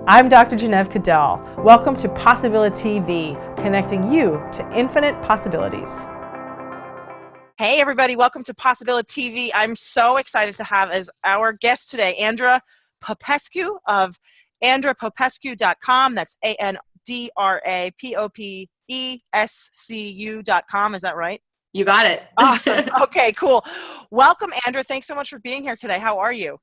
I'm Dr. Jenev Cadell. Welcome to Possibility TV, connecting you to infinite possibilities. Hey everybody, welcome to Possibility TV. I'm so excited to have as our guest today, Andra Popescu of andrapopescu.com. That's ANDRAPOPESCU.com. Is that right? You got it. Awesome. Okay, cool. Welcome, Andra. Thanks so much for being here today. How are you?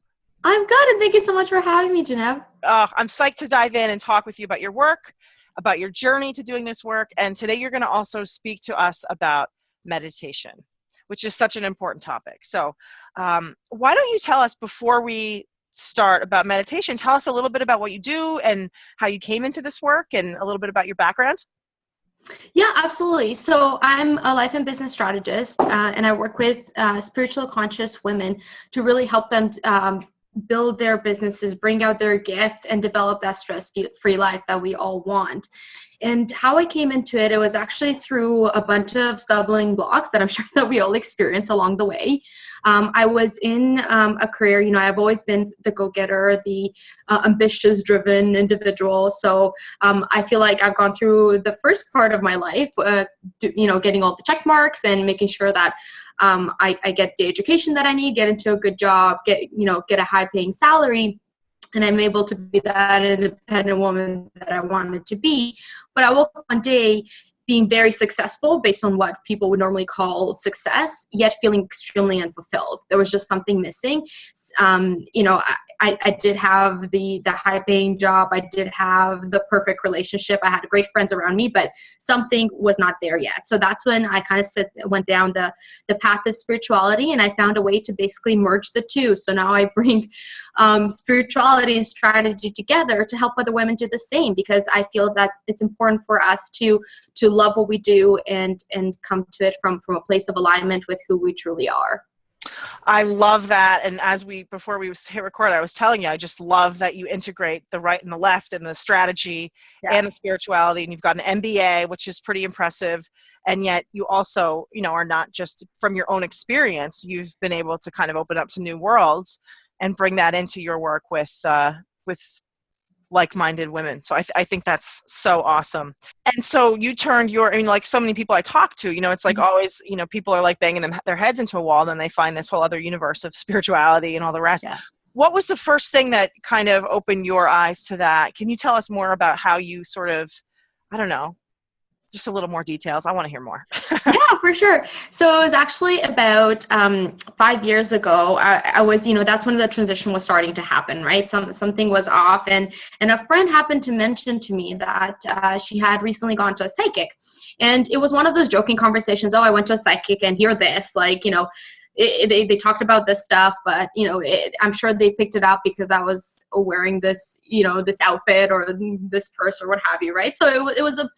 I'm good, and thank you so much for having me, Jenev. I'm psyched to dive in and talk with you about your work, about your journey to doing this work, and today you're going to also speak to us about meditation, which is such an important topic. So why don't you tell us before we start about meditation, tell us a little bit about what you do and how you came into this work and a little bit about your background? Yeah, absolutely. So I'm a life and business strategist, and I work with spiritual conscious women to really help them build their businesses, bring out their gift, and develop that stress-free life that we all want. And how I came into it, it was actually through a bunch of stumbling blocks that I'm sure that we all experience along the way. I was in a career, I've always been the go-getter, the ambitious, driven individual. So I feel like I've gone through the first part of my life, getting all the check marks and making sure that I get the education that I need, get into a good job, get a high-paying salary. And I'm able to be that independent woman that I wanted to be. But I woke up one day being very successful based on what people would normally call success, yet feeling extremely unfulfilled. There was just something missing. I did have the high-paying job. I did have the perfect relationship. I had great friends around me, but something was not there yet. So that's when I kind of went down the path of spirituality, and I found a way to basically merge the two. So now I bring spirituality and strategy together to help other women do the same, because I feel that it's important for us to love what we do and come to it from a place of alignment with who we truly are. I love that. And before we hit record, I was telling you, I just love that you integrate the right and the left and the strategy and the spirituality. And you've got an MBA, which is pretty impressive. And yet you also, are not just from your own experience, you've been able to kind of open up to new worlds and bring that into your work with like-minded women. So I think that's so awesome. And so you turned like so many people I talk to, it's like always, people are like banging their heads into a wall, and then they find this whole other universe of spirituality and all the rest. Yeah. What was the first thing that kind of opened your eyes to that? Can you tell us more about how you sort of, I don't know, just a little more details? I want to hear more. Yeah, for sure. So it was actually about 5 years ago. I was, that's when the transition was starting to happen, right? Something was off, and a friend happened to mention to me that she had recently gone to a psychic, and it was one of those joking conversations. Oh, I went to a psychic, and hear this, they talked about this stuff, but I'm sure they picked it up because I was wearing this, this outfit or this purse or what have you, right? So it was a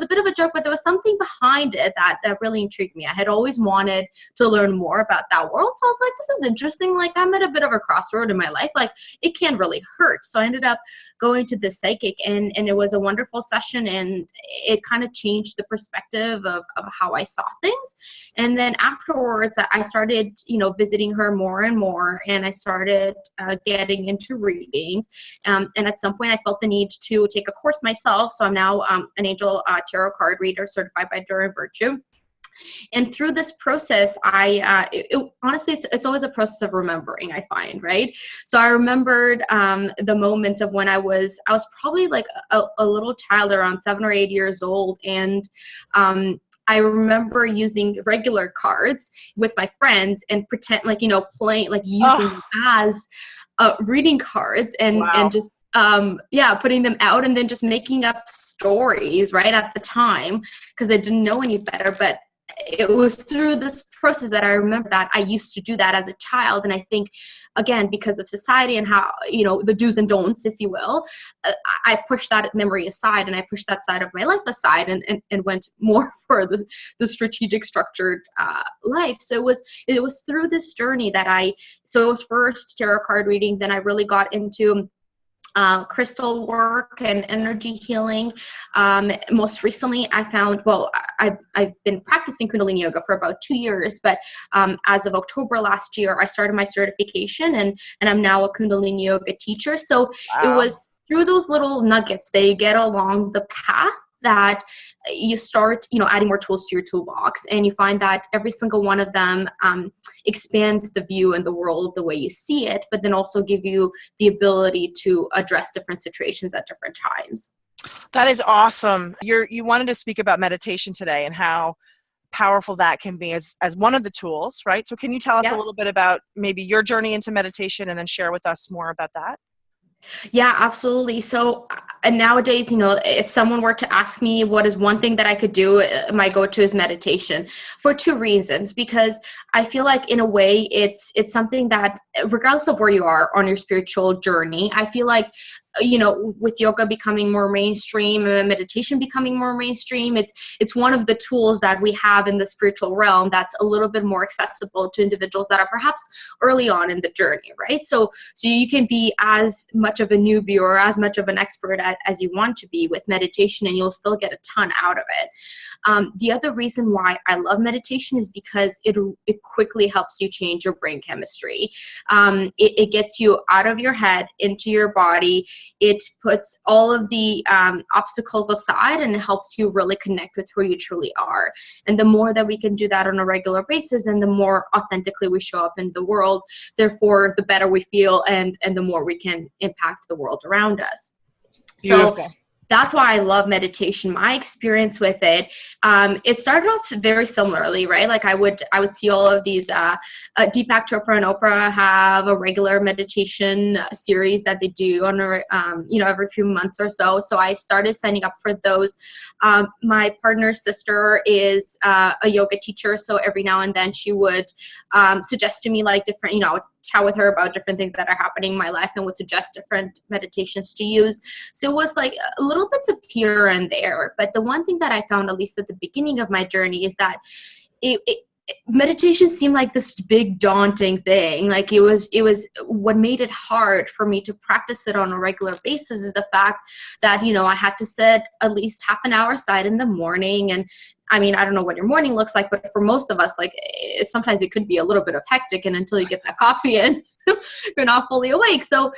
bit of a joke, but there was something behind it that really intrigued me. I had always wanted to learn more about that world, so I was like, this is interesting. Like, I'm at a bit of a crossroad in my life. Like, it can't really hurt. So I ended up going to this psychic, and it was a wonderful session, and it kind of changed the perspective of how I saw things. And then afterwards, I started visiting her more and more, and I started getting into readings, and at some point I felt the need to take a course myself. So I'm now an angel tarot card reader certified by Durham Virtue. And through this process, honestly, it's always a process of remembering, I find, right? So I remembered the moments of when I was probably like a little child, around 7 or 8 years old, and I remember using regular cards with my friends and pretend playing, using them as reading cards and just putting them out, and then just making up stories right at the time because I didn't know any better. But it was through this process that I remember that I used to do that as a child. And I think, again, because of society and how, the do's and don'ts, if you will, I pushed that memory aside, and I pushed that side of my life aside and went more for the strategic, structured life. So it was through this journey that so it was first tarot card reading, then I really got into crystal work and energy healing. Most recently, I found, I've been practicing Kundalini Yoga for about 2 years, but as of October last year, I started my certification, and I'm now a Kundalini Yoga teacher. So it was through those little nuggets that you get along the path, that you start, adding more tools to your toolbox, and you find that every single one of them expands the view and the world the way you see it, but then also give you the ability to address different situations at different times. That is awesome. You wanted to speak about meditation today and how powerful that can be as one of the tools, right? So can you tell us a little bit about maybe your journey into meditation and then share with us more about that? Yeah, absolutely. So nowadays, if someone were to ask me what is one thing that I could do, my go-to is meditation, for two reasons. Because I feel like in a way it's something that, regardless of where you are on your spiritual journey, I feel like, with yoga becoming more mainstream and meditation becoming more mainstream, it's one of the tools that we have in the spiritual realm that's a little bit more accessible to individuals that are perhaps early on in the journey, right? So you can be as much of a newbie or as much of an expert as you want to be with meditation, and you'll still get a ton out of it. The other reason why I love meditation is because it quickly helps you change your brain chemistry. It gets you out of your head into your body. It puts all of the obstacles aside, and it helps you really connect with who you truly are. And the more that we can do that on a regular basis, and the more authentically we show up in the world, therefore the better we feel, and the more we can impact the world around us. Beautiful. So that's why I love meditation. My experience with it, it started off very similarly, right? Like I would see all of these, Deepak Chopra and Oprah have a regular meditation series that they do on every few months or so. So I started signing up for those. My partner's sister is a yoga teacher, so every now and then she would suggest to me like different, chat with her about different things that are happening in my life, and would suggest different meditations to use. So it was like a little bits of here and there. But the one thing that I found, at least at the beginning of my journey, is that meditation seemed like this big daunting thing. Like it was what made it hard for me to practice it on a regular basis is the fact that, I had to set at least half an hour aside in the morning. And I mean, I don't know what your morning looks like, but for most of us, like sometimes it could be a little bit of hectic, and until you get that coffee in, you're not fully awake. So,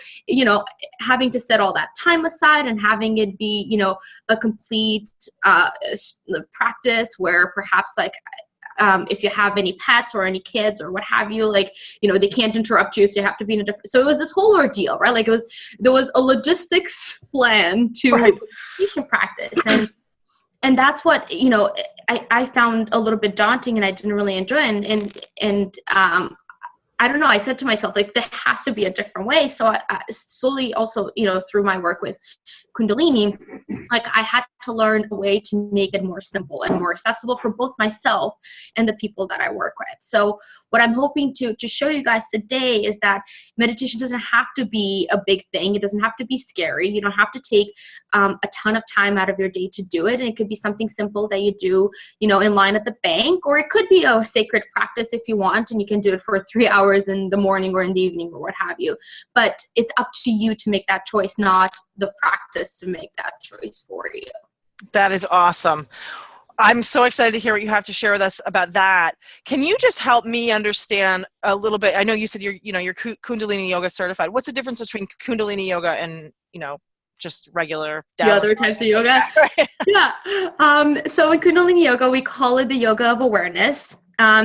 having to set all that time aside and having it be, a complete practice where perhaps like, if you have any pets or any kids or what have you, like, they can't interrupt you, so you have to be in a different, so it was this whole ordeal, right? Like there was a logistics plan to meditation practice. And that's what, I found a little bit daunting, and I didn't really enjoy it. And I don't know, I said to myself, like, there has to be a different way. So I slowly also, through my work with Kundalini, like I had to learn a way to make it more simple and more accessible for both myself and the people that I work with. So what I'm hoping to show you guys today is that meditation doesn't have to be a big thing. It doesn't have to be scary. You don't have to take a ton of time out of your day to do it. And it could be something simple that you do, in line at the bank, or it could be a sacred practice if you want, and you can do it for 3 hours in the morning or in the evening or what have you. But it's up to you to make that choice, not the practice to make that choice for you. That is awesome. I'm so excited to hear what you have to share with us about that. Can you just help me understand a little bit? I know you said you're Kundalini yoga certified. What's the difference between Kundalini yoga and, just regular the other types of yoga? Yeah. So in Kundalini yoga, we call it the yoga of awareness.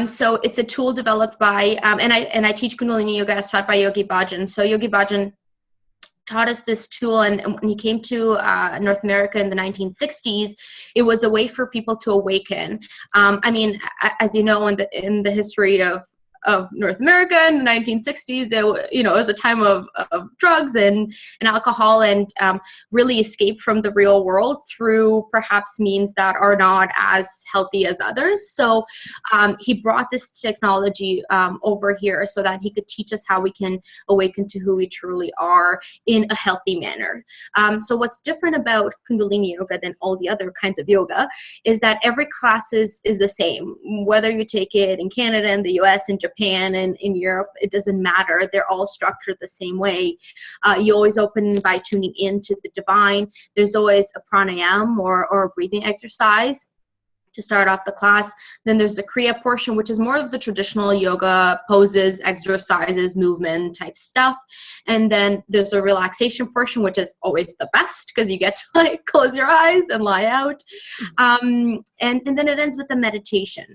So it's a tool developed by, and I teach Kundalini yoga as taught by Yogi Bhajan. So Yogi Bhajan taught us this tool, and when he came to North America in the 1960s, it was a way for people to awaken. I mean, as you know, in the history of North America in the 1960s, there it was a time of drugs and alcohol, and really escape from the real world through perhaps means that are not as healthy as others. So he brought this technology over here so that he could teach us how we can awaken to who we truly are in a healthy manner. So what's different about Kundalini yoga than all the other kinds of yoga is that every class is the same, whether you take it in Canada, in the US, in Japan, and in Europe, it doesn't matter. They're all structured the same way. You always open by tuning into the divine. There's always a pranayama or a breathing exercise to start off the class. Then there's the Kriya portion, which is more of the traditional yoga poses, exercises, movement type stuff. And then there's a relaxation portion, which is always the best because you get to like close your eyes and lie out. And then it ends with the meditation.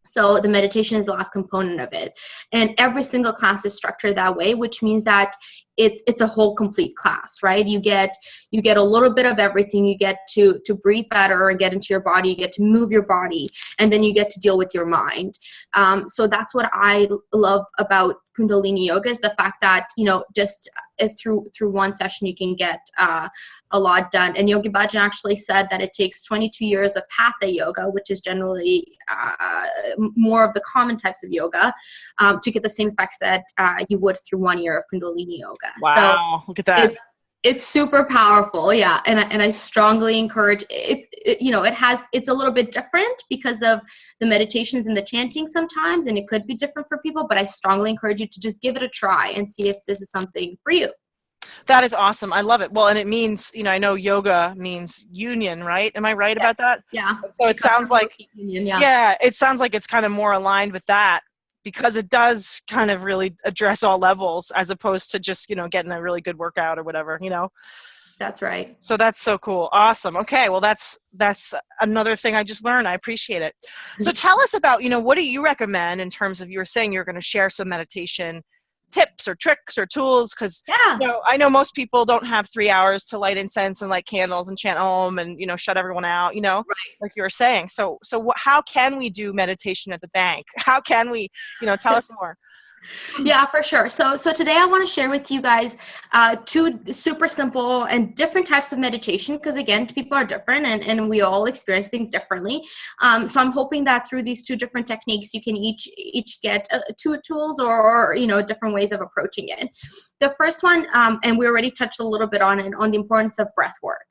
So the meditation is the last component of it. And every single class is structured that way, which means that it's a whole complete class, right? You get a little bit of everything. You get to breathe better and get into your body. You get to move your body, and then you get to deal with your mind. So that's what I love about Kundalini yoga, is the fact that, you know, just through one session you can get a lot done. And Yogi Bhajan actually said that it takes 22 years of Hatha yoga, which is generally more of the common types of yoga, to get the same effects that you would through 1 year of Kundalini yoga. Wow, so look at that. It's super powerful, yeah, and I strongly encourage it. You know, it's a little bit different because of the meditations and the chanting sometimes, and it could be different for people, but I strongly encourage you to just give it a try and see if this is something for you. That is awesome. I love it. Well, and it means, you know, I know yoga means union, right? Am I right about that? Yeah. So it sounds like, union, yeah, it sounds like it's kind of more aligned with that, because it does kind of really address all levels, as opposed to just, you know, getting a really good workout or whatever, you know? That's right. So that's so cool. Awesome. Okay. Well, that's another thing I just learned. I appreciate it. So tell us about, you know, what do you recommend in terms of, you were saying you're going to share some meditation tips or tricks or tools? Because, yeah, you know, I know most people don't have 3 hours to light incense and light candles and chant Om and, you know, shut everyone out, you know, right. like you were saying. So how can we do meditation at the bank? How can we, you know, tell us more? Yeah, for sure. So today I want to share with you guys two super simple and different types of meditation, because again, people are different and we all experience things differently. So I'm hoping that through these two different techniques, you can each get two tools or you know, different ways of approaching it. The first one, and we already touched a little bit on it, on the importance of breath work.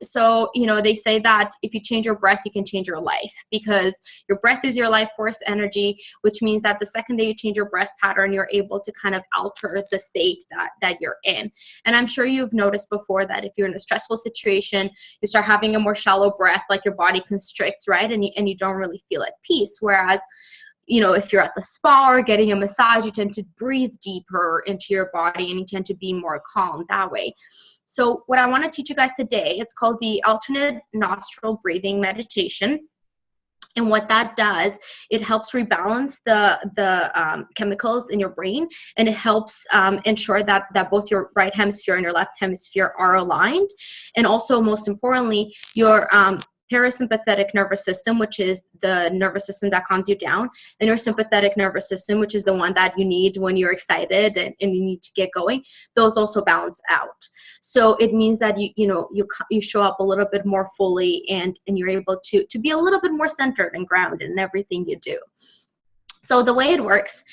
So, you know, they say that if you change your breath, you can change your life, because your breath is your life force energy, which means that the second that you change your breath pattern, you're able to kind of alter the state that you're in. And I'm sure you've noticed before that if you're in a stressful situation, you start having a more shallow breath, like your body constricts, right? And you don't really feel at peace. Whereas, you know, if you're at the spa or getting a massage, you tend to breathe deeper into your body and you tend to be more calm that way. So what I want to teach you guys today, it's called the alternate nostril breathing meditation. And what that does, it helps rebalance the chemicals in your brain, and it helps ensure that both your right hemisphere and your left hemisphere are aligned. And also, most importantly, your parasympathetic nervous system, which is the nervous system that calms you down, and your sympathetic nervous system, which is the one that you need when you're excited and you need to get going, those also balance out. So it means that you show up a little bit more fully, and you're able to be a little bit more centered and grounded in everything you do. So the way it works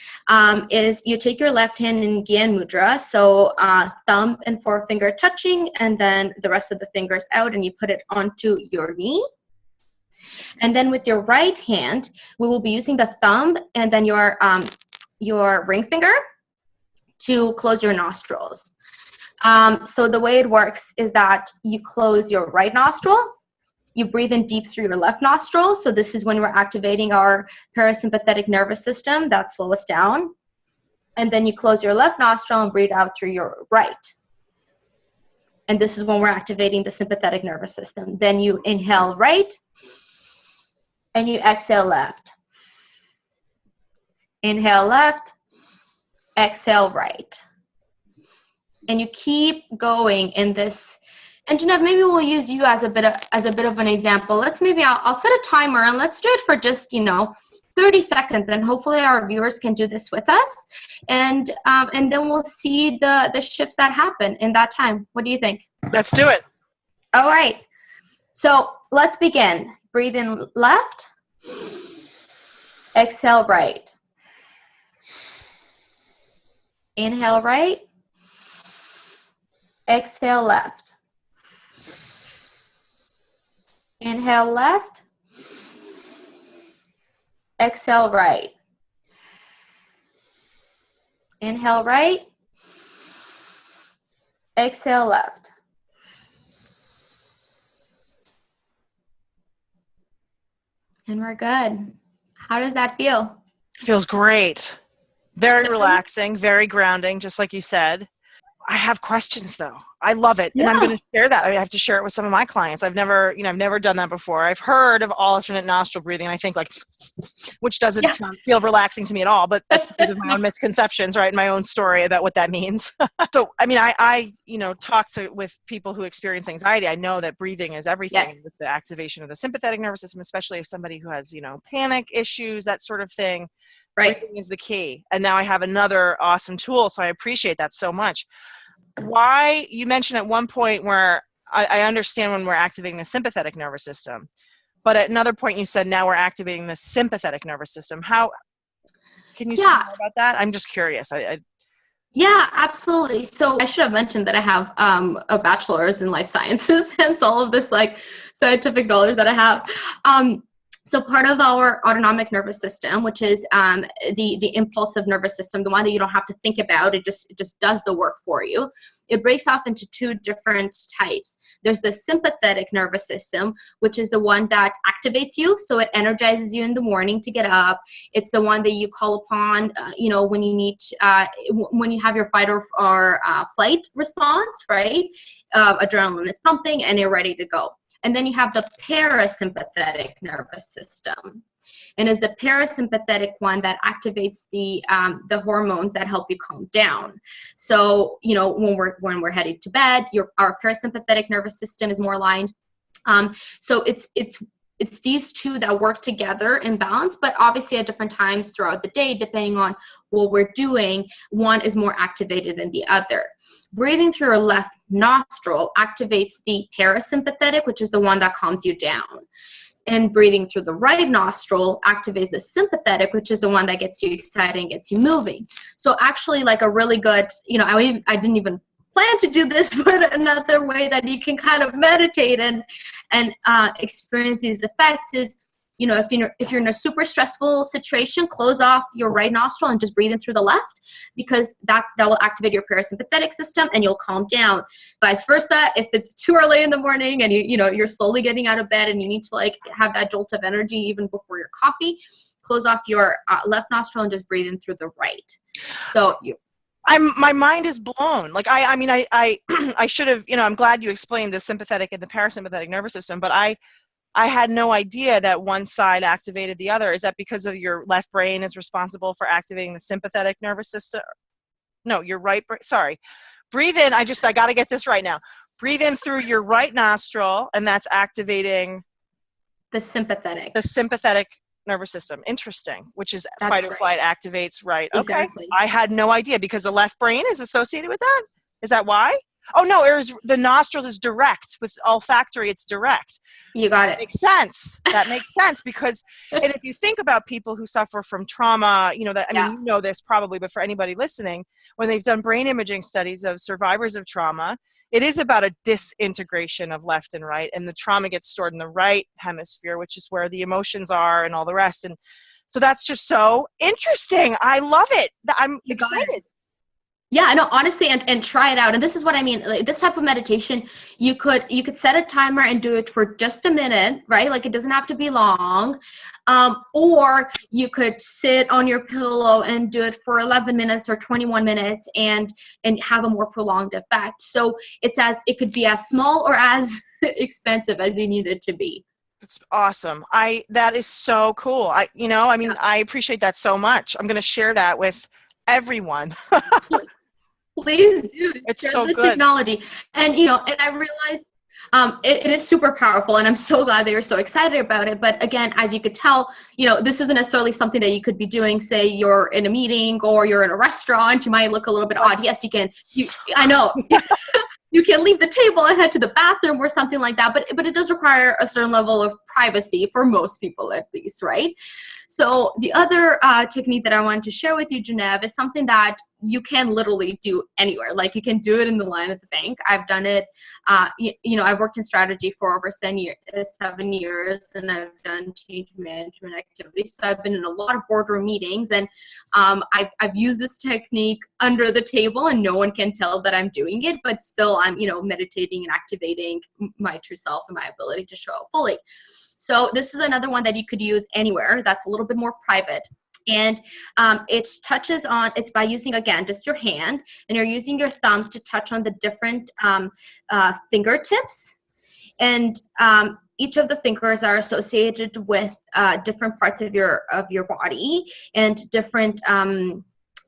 is you take your left hand in Gyan Mudra, so thumb and forefinger touching, and then the rest of the fingers out, and you put it onto your knee. And then with your right hand, we will be using the thumb and then your ring finger to close your nostrils. So the way it works is that you close your right nostril, you breathe in deep through your left nostril. So this is when we're activating our parasympathetic nervous system that slows us down. And then you close your left nostril and breathe out through your right. And this is when we're activating the sympathetic nervous system. Then you inhale right and you exhale left. Inhale left, exhale right. And you keep going in this. And Jenev, maybe we'll use you as a bit of an example. I'll set a timer and let's do it for just 30 seconds, and hopefully our viewers can do this with us, and then we'll see the shifts that happen in that time. What do you think? Let's do it. All right. So let's begin. Breathe in left. Exhale right. Inhale right. Exhale left. Inhale left. Exhale right. Inhale right. Exhale left. And we're good. How does that feel? Feels great. Very relaxing, very grounding, just like you said. I have questions though. I love it. And I'm going to share that. I have to share it with some of my clients. I've never done that before. I've heard of alternate nostril breathing. And I think which doesn't feel relaxing to me at all, but that's because of my own misconceptions, right? And my own story about what that means. So, I mean, I talk with people who experience anxiety. I know that breathing is everything with the activation of the sympathetic nervous system, especially if somebody who has, panic issues, that sort of thing. Right. Breathing is the key. And now I have another awesome tool. So I appreciate that so much. Why, you mentioned at one point where I understand when we're activating the sympathetic nervous system, but at another point you said now we're activating the sympathetic nervous system. How, can you say more about that? I'm just curious. Yeah, absolutely. So I should have mentioned that I have a bachelor's in life sciences, hence all of this scientific knowledge that I have. So part of our autonomic nervous system, which is the impulsive nervous system, the one that you don't have to think about, it just does the work for you. It breaks off into two different types. There's the sympathetic nervous system, which is the one that activates you. So it energizes you in the morning to get up. It's the one that you call upon, when you need, when you have your fight or flight response, right? Adrenaline is pumping and you're ready to go. And then you have the parasympathetic nervous system. And it's the parasympathetic one that activates the hormones that help you calm down. So, when we're headed to bed, our parasympathetic nervous system is more aligned. So it's these two that work together in balance, but obviously at different times throughout the day, depending on what we're doing, one is more activated than the other. Breathing through your left nostril activates the parasympathetic, which is the one that calms you down. And breathing through the right nostril activates the sympathetic, which is the one that gets you excited and gets you moving. So actually a really good, I didn't even plan to do this, but another way that you can kind of meditate and experience these effects is, if you're in a super stressful situation, close off your right nostril and just breathe in through the left, because that will activate your parasympathetic system and you'll calm down. Vice versa, if it's too early in the morning and you're slowly getting out of bed and you need to have that jolt of energy even before your coffee, close off your left nostril and just breathe in through the right. So my mind is blown. I should have, I'm glad you explained the sympathetic and the parasympathetic nervous system, but I had no idea that one side activated the other. Is that because of your left brain is responsible for activating the sympathetic nervous system? No, your right brain. Sorry. Breathe in. I got to get this right now. Breathe in through your right nostril, and that's activating the sympathetic nervous system. Interesting. Which is that's fight or flight activates, right? Exactly. Okay. I had no idea because the left brain is associated with that. Is that why? Oh no, the nostrils is direct. With olfactory, it's direct. You got it. Makes sense. That makes sense because, and if you think about people who suffer from trauma, you know this probably, but for anybody listening, when they've done brain imaging studies of survivors of trauma, it is about a disintegration of left and right, and the trauma gets stored in the right hemisphere, which is where the emotions are and all the rest. And so that's just so interesting. I love it. I'm excited. Yeah, no, honestly, and try it out. And this is what I mean. This type of meditation, you could set a timer and do it for just a minute, right? It doesn't have to be long. Or you could sit on your pillow and do it for 11 minutes or 21 minutes and have a more prolonged effect. So it could be as small or as expensive as you need it to be. That's awesome. That is so cool. I appreciate that so much. I'm going to share that with everyone. Please do. It's so good. Technology. And, and I realized it is super powerful, and I'm so glad that you're so excited about it. But again, as you could tell, this isn't necessarily something that you could be doing, say you're in a meeting or you're in a restaurant. You might look a little bit odd. Yes, you can. I know. You can leave the table and head to the bathroom or something like that, but it does require a certain level of privacy for most people, at least, right? So the other technique that I wanted to share with you, Jenev, is something that you can literally do anywhere. You can do it in the line at the bank. I've done it. I've worked in strategy for over 7 years, and I've done change management activities. So I've been in a lot of boardroom meetings, and I've used this technique under the table, and no one can tell that I'm doing it, but still I'm, meditating and activating my true self and my ability to show up fully. So this is another one that you could use anywhere. That's a little bit more private. And it's by using, again, just your hand, and you're using your thumbs to touch on the different fingertips. And each of the fingers are associated with different parts of your body, and different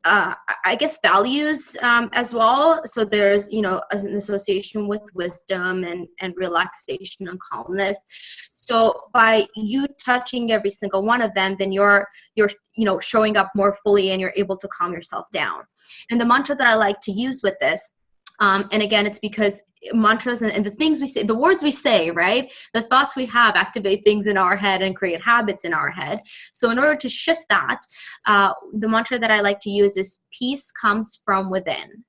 I guess values as well. So there's, an association with wisdom and relaxation and calmness. So by you touching every single one of them, then you're showing up more fully, and you're able to calm yourself down. And the mantra that I like to use with this, and again, it's because mantras and the things we say, the words we say, right? The thoughts we have activate things in our head and create habits in our head. So in order to shift that, the mantra that I like to use is peace comes from within.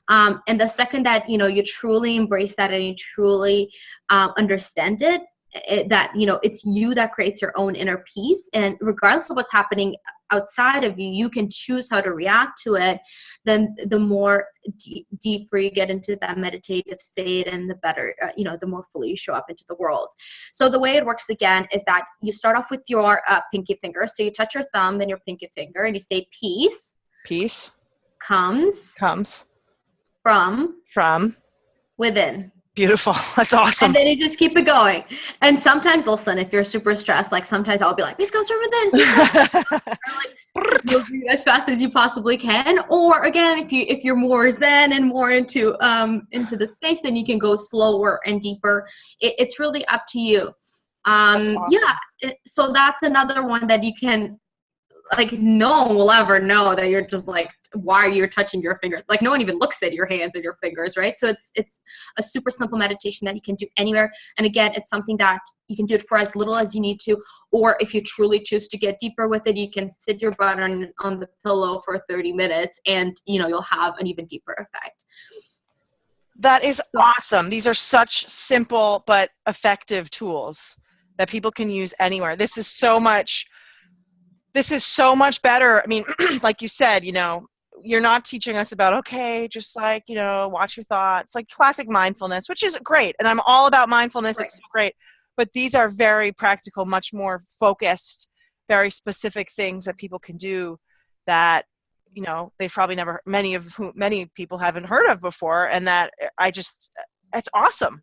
And the second that, you truly embrace that, and you truly understand it, that, it's you that creates your own inner peace. And regardless of what's happening outside of you, you can choose how to react to it. Then the more deeper you get into that meditative state, and the better, the more fully you show up into the world. So the way it works, again, is that you start off with your pinky finger. So you touch your thumb and your pinky finger, and you say peace. Peace comes from within. Beautiful. That's awesome. And then you just keep it going. And sometimes, listen, if you're super stressed, like sometimes I'll be like, peace comes from within. Or like, you'll do it as fast as you possibly can. Or again, if you're more zen and more into the space, then you can go slower and deeper. It's really up to you. Awesome. Yeah. So that's another one that you can, like, no one will ever know that you're just like, why are you touching your fingers? Like, no one even looks at your hands or your fingers, right? So it's a super simple meditation that you can do anywhere. And again, it's something that you can do it for as little as you need to, or if you truly choose to get deeper with it, you can sit your butt on the pillow for 30 minutes, and you'll have an even deeper effect. That is awesome. These are such simple but effective tools that people can use anywhere. This is so much better. I mean, like you said, you're not teaching us about, okay, just like, watch your thoughts, like classic mindfulness, which is great. And I'm all about mindfulness. Right. It's so great. But these are very practical, much more focused, very specific things that people can do that, they've probably many people haven't heard of before. And that it's awesome.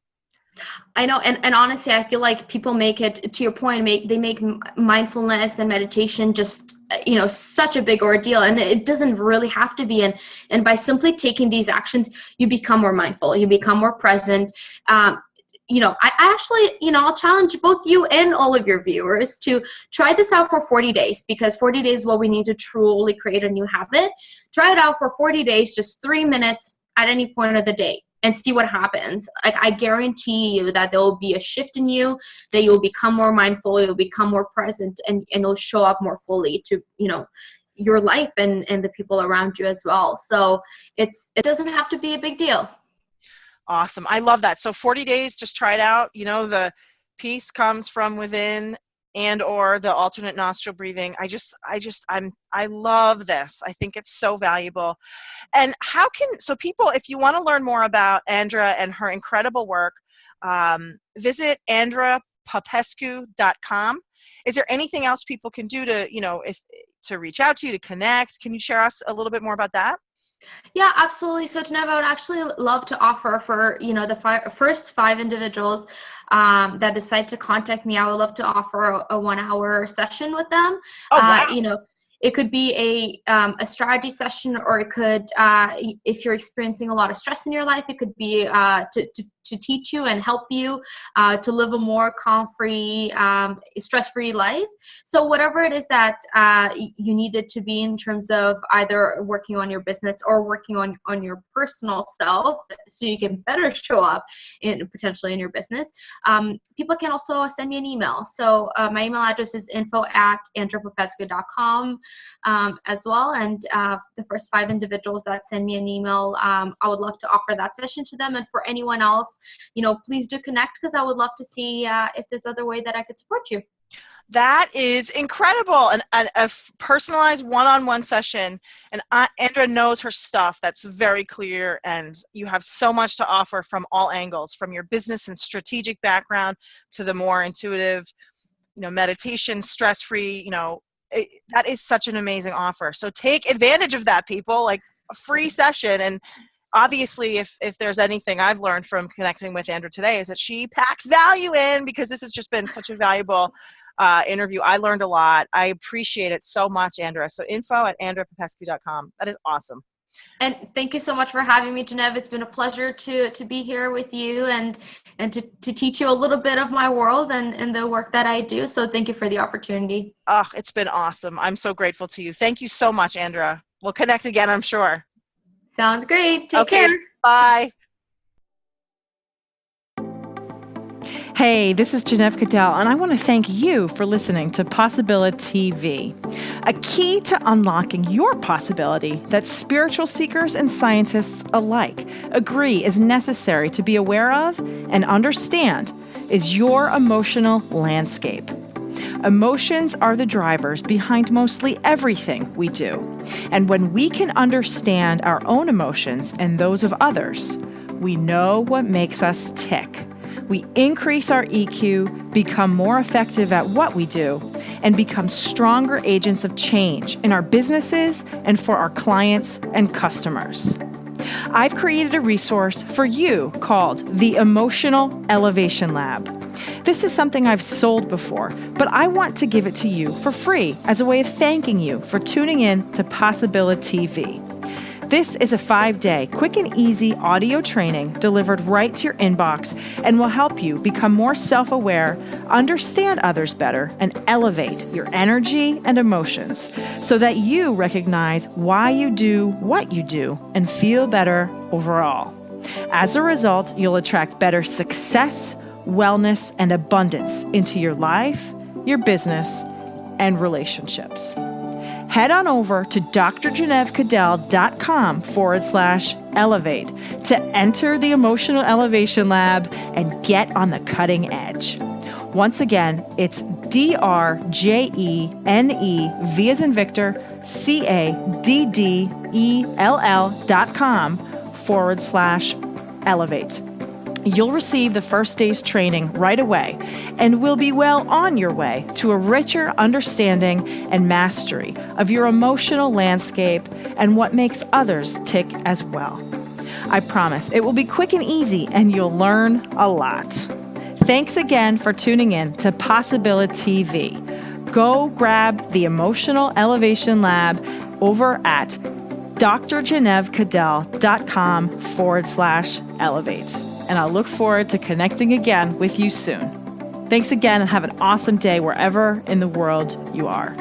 I know. And honestly, I feel like people make it, to your point, they make mindfulness and meditation just, such a big ordeal, and it doesn't really have to be. And by simply taking these actions, you become more mindful, you become more present. I actually, I'll challenge both you and all of your viewers to try this out for 40 days, because 40 days is what we need to truly create a new habit. Try it out for 40 days, just 3 minutes at any point of the day, and see what happens. Like, I guarantee you that there will be a shift in you, that you'll become more mindful, you'll become more present, and you'll show up more fully to, your life and the people around you as well. So it doesn't have to be a big deal. Awesome. I love that. So 40 days, just try it out. The peace comes from within, and or the alternate nostril breathing. I love this. I think it's so valuable. And so people, if you want to learn more about Andra and her incredible work, visit andrapopescu.com. Is there anything else people can do to reach out to you, to connect? Can you share us a little bit more about that? Yeah, absolutely. So Jenev, I would actually love to offer for, the first 5 individuals that decide to contact me, I would love to offer a 1-hour session with them. Oh, wow. It could be a strategy session, or it could, if you're experiencing a lot of stress in your life, it could be to teach you and help you to live a more calm-free, stress-free life. So whatever it is that you need it to be in terms of either working on your business or working on your personal self, so you can better show up potentially in your business, people can also send me an email. So my email address is info@andrapopescu.com as well. And the first 5 individuals that send me an email, I would love to offer that session to them. And for anyone else, please do connect, because I would love to see if there's other way that I could support you. That is incredible. And a personalized one-on-one session. And Andra knows her stuff. That's very clear. And you have so much to offer from all angles, from your business and strategic background to the more intuitive meditation, stress-free, that is such an amazing offer. So take advantage of that, people, like a free session. And obviously, if there's anything I've learned from connecting with Andra today, is that she packs value in, because this has just been such a valuable interview. I learned a lot. I appreciate it so much, Andra. So info@andrapopescu.com. That is awesome. And thank you so much for having me, Jenev. It's been a pleasure to be here with you and to teach you a little bit of my world and the work that I do. So thank you for the opportunity. Oh, it's been awesome. I'm so grateful to you. Thank you so much, Andra. We'll connect again, I'm sure. Sounds great. Take care. Bye. Hey, this is Jenev Cadell, and I want to thank you for listening to Possibility TV, a key to unlocking your possibility that spiritual seekers and scientists alike agree is necessary to be aware of and understand is your emotional landscape. Emotions are the drivers behind mostly everything we do. And when we can understand our own emotions and those of others, we know what makes us tick. We increase our EQ, become more effective at what we do, and become stronger agents of change in our businesses and for our clients and customers. I've created a resource for you called the Emotional Elevation Lab. This is something I've sold before, but I want to give it to you for free as a way of thanking you for tuning in to Possibility TV. This is a 5-day, quick and easy audio training delivered right to your inbox and will help you become more self-aware, understand others better, and elevate your energy and emotions so that you recognize why you do what you do and feel better overall. As a result, you'll attract better success, wellness, and abundance into your life, your business, and relationships. Head on over to drjenevcadell.com/elevate to enter the Emotional Elevation Lab and get on the cutting edge. Once again, it's DRJENEV as in Victor, CADDELL.com/elevate. You'll receive the first day's training right away and will be well on your way to a richer understanding and mastery of your emotional landscape and what makes others tick as well. I promise it will be quick and easy and you'll learn a lot. Thanks again for tuning in to Possibility TV. Go grab the Emotional Elevation Lab over at drjenevcadell.com/elevate. And I'll look forward to connecting again with you soon. Thanks again and have an awesome day wherever in the world you are.